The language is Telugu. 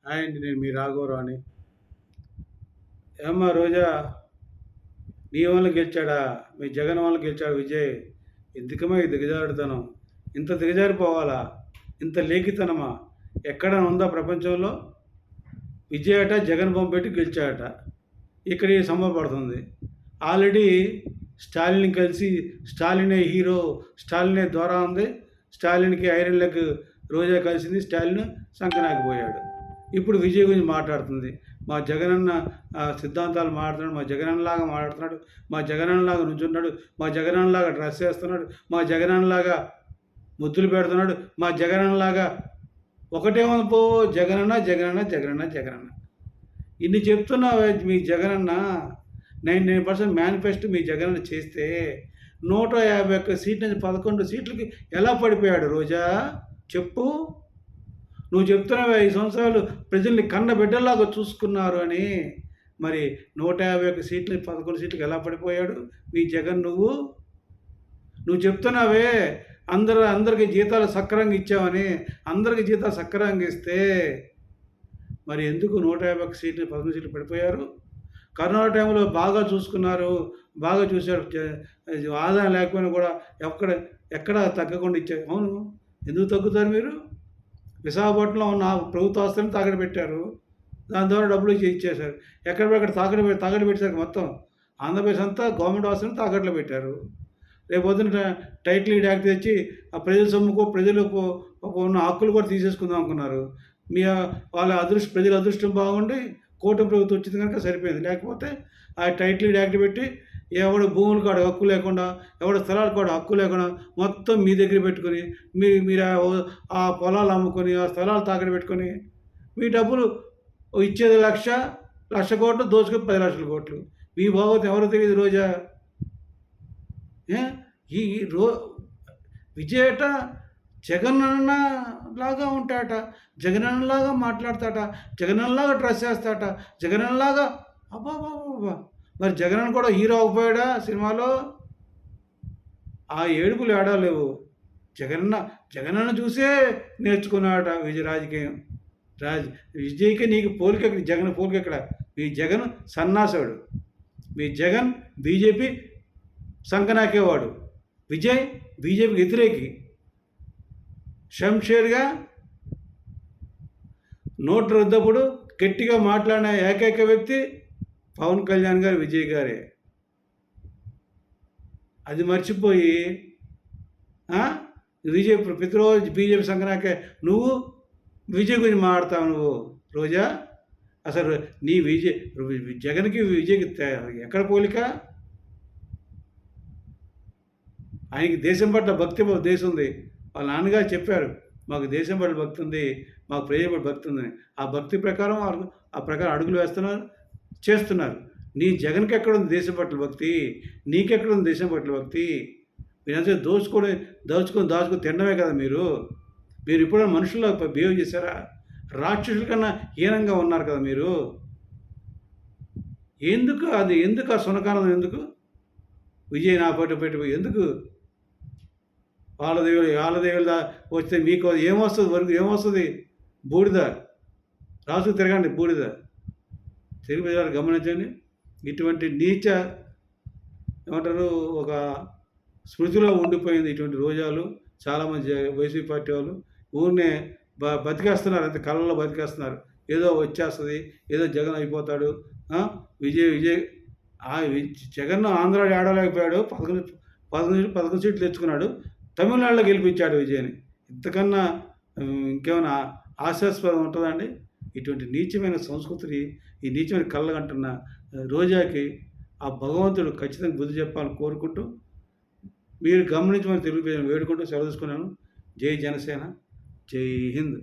హాయ్ అండి. నేను మీ రాఘవరావుని. ఏమ్మా రోజా, నీ వల్ల గెలిచాడా? మీ జగన్ వల్ల గెలిచాడా విజయ్? ఎందుకమ్మా ఈ దిగజారుడుతనం? ఇంత దిగజారిపోవాలా? ఇంత లేఖితనమా? ఎక్కడైనా ఉందా ప్రపంచంలో? విజయ్ అట జగన్ బొమ్మ పెట్టి గెలిచాడట. ఇక్కడ ఈ సంభవపడుతుంది. ఆల్రెడీ స్టాలిన్ కలిసి స్టాలినే హీరో, స్టాలినే ద్వారా ఉంది. స్టాలిన్‌కి ఐరన్ లెగ్ రోజా కలిసింది. స్టాలిన్ సంకనాకిపోయాడు. ఇప్పుడు విజయ్ గురించి మాట్లాడుతుంది. మా జగనన్న సిద్ధాంతాలు మాట్లాడుతున్నాడు. మా జగనన్నలాగా మాట్లాడుతున్నాడు. మా జగనన్నలాగా నుంచున్నాడు. మా జగనన్నలాగా డ్రెస్ వేస్తున్నాడు. మా జగనన్నలాగా ముద్దులు పెడుతున్నాడు. మా జగనన్నలాగా ఒకటేమో పో జగనన్న జగనన్న జగనన్న జగనన్న ఇన్ని చెప్తున్నావే మీ జగనన్న. 99% మేనిఫెస్టో మీ జగనన్న చేస్తే 151 సీట్ల నుంచి 11 సీట్లకి ఎలా పడిపోయాడు రోజా? చెప్పు. నువ్వు చెప్తున్నావు 5 సంవత్సరాలు ప్రజల్ని కన్న బిడ్డల్లాగా చూసుకున్నారు అని. మరి 151 సీట్లు 11 సీట్లకి ఎలా పడిపోయాడు మీ జగన్? నువ్వు చెప్తున్నావే అందరికి జీతాలు సక్రమంగా ఇచ్చామని. అందరికి జీతాలు సక్రమంగా ఇస్తే మరి ఎందుకు 151 సీట్లు 11 సీట్లు పడిపోయారు? కరోనా టైంలో బాగా చూసుకున్నారు, బాగా చూశారు. ఆదాయం లేకపోయినా కూడా ఎక్కడ తగ్గకుండా ఇచ్చారు. అవును, ఎందుకు తగ్గుతారు మీరు? విశాఖపట్నంలో ఉన్న ప్రభుత్వ ఆస్తులను తాకట్టు పెట్టారు. దాని ద్వారా డబ్బులు ఇచ్చేశారు. ఎక్కడికక్కడ తాకట్టు పెట్టారు. మొత్తం ఆంధ్రప్రదేశ్ అంతా గవర్నమెంట్ ఆస్తులను తాకట్లో పెట్టారు. రేపొద్దున టైటిల్ డీడ్ యాక్ట్ తెచ్చి ఆ ప్రజల సొమ్ముకు ప్రజలకు ఉన్న హక్కులు కూడా తీసేసుకుందాం అనుకున్నారు. ప్రజల అదృష్టం బాగుండి కూటమి ప్రభుత్వం వచ్చింది కనుక సరిపోయింది. లేకపోతే ఆ టైటిల్ డీడ్ యాక్ట్ పెట్టి ఎవడు భూములు కాడ హక్కు లేకుండా, ఎవడ స్థలాలు కూడా హక్కు లేకుండా మొత్తం మీ దగ్గర పెట్టుకొని మీరు ఆ పొలాలు అమ్ముకొని ఆ స్థలాలు తాకట్టు పెట్టుకొని మీ డబ్బులు ఇచ్చేది 1,00,000 కోట్లు, దోచుకొని 10 లక్షల కోట్లు. మీ భాగవతం ఎవరు తెలియదు రోజా? ఈ విజయట జగనన్న లాగా ఉంటాట, జగనన్నలాగా మాట్లాడతాట, జగనన్నలాగా డ్రెస్ వేస్తాట, జగనన్నలాగా అబ్బాబాబా. మరి జగనన్న కూడా హీరో అవ్వకపోయాడా సినిమాలో? ఆ ఏడుపులు ఏడలేవు. జగనన్న చూసే నేర్చుకున్నాడట రాజకీయం. విజయ్కి నీకు పోలికెక్కడ? జగన్ పోలికెక్కడ? మీ జగన్ సన్నాసుడు. మీ జగన్ బీజేపీ సంకనాకేవాడు. విజయ్ బీజేపీకి వ్యతిరేకి. శంషేర్గా నోటు రద్దప్పుడు గట్టిగా మాట్లాడిన ఏకైక వ్యక్తి పవన్ కళ్యాణ్ గారు, విజయ్ గారే. అది మర్చిపోయి విజయ్ ప్రతిరోజు బీజేపీ సంఘనాకే నువ్వు విజయ్ గురించి మాట్లాడతావు. నువ్వు రోజా అసలు నీ జగన్కి విజయ్కి ఎక్కడ పోలిక? ఆయనకి దేశం పట్ల భక్తి దేశం ఉంది. వాళ్ళ నాన్నగారు చెప్పారు, మాకు దేశం పట్ల భక్తి ఉంది, మాకు ప్రజల పట్ల భక్తి ఉందని. ఆ భక్తి ప్రకారం అడుగులు వేస్తున్నారు, చేస్తున్నారు. నీ జగన్కి ఎక్కడుంది దేశం పట్ల భక్తి? నీకెక్కడుంది దేశం పట్ల భక్తి? మీరంతా దాచుకొని తినడమే కదా మీరు ఎప్పుడైనా మనుషుల్లో బిహేవ్ చేశారా? రాక్షసుల కన్నా హీనంగా ఉన్నారు కదా మీరు. ఎందుకు ఆ సునకానం? ఎందుకు విజయ్ నా పెట్టి ఎందుకు? వాళ్ళ దేవుళ్ళ వస్తే మీకు ఏమొస్తుంది? బూడిద. రాసు తిరగండి బూడిద. తెలుగు ప్రజలు గమనించండి. ఇటువంటి నీచ ఏమంటారు ఒక స్మృతిలో ఉండిపోయింది ఇటువంటి రోజాలు. చాలామంది వైసీపీ పార్టీ వాళ్ళు ఊరినే బతికేస్తున్నారు. అంతే కళ్ళలో బతికేస్తున్నారు. ఏదో వచ్చేస్తుంది, ఏదో జగన్ అయిపోతాడు. విజయ్ జగన్ ఆంధ్ర ఆడలేకపోయాడు. 11 సీట్లు తెచ్చుకున్నాడు. తమిళనాడులో గెలిపించాడు విజయ్ని. ఇంతకన్నా ఇంకేమైనా హాస్యాస్పదం ఉంటుందండి? ఇటువంటి నీచమైన సంస్కృతిని, ఈ నీచమైన కళ్ళగంటున్న రోజాకి ఆ భగవంతుడు ఖచ్చితంగా బుద్ధి చెప్పాలని కోరుకుంటూ, మీరు గమనించమని తెలుగు ప్రజలను వేడుకుంటూ సెలవు తీసుకున్నాను. జై జనసేన, జై హింద్.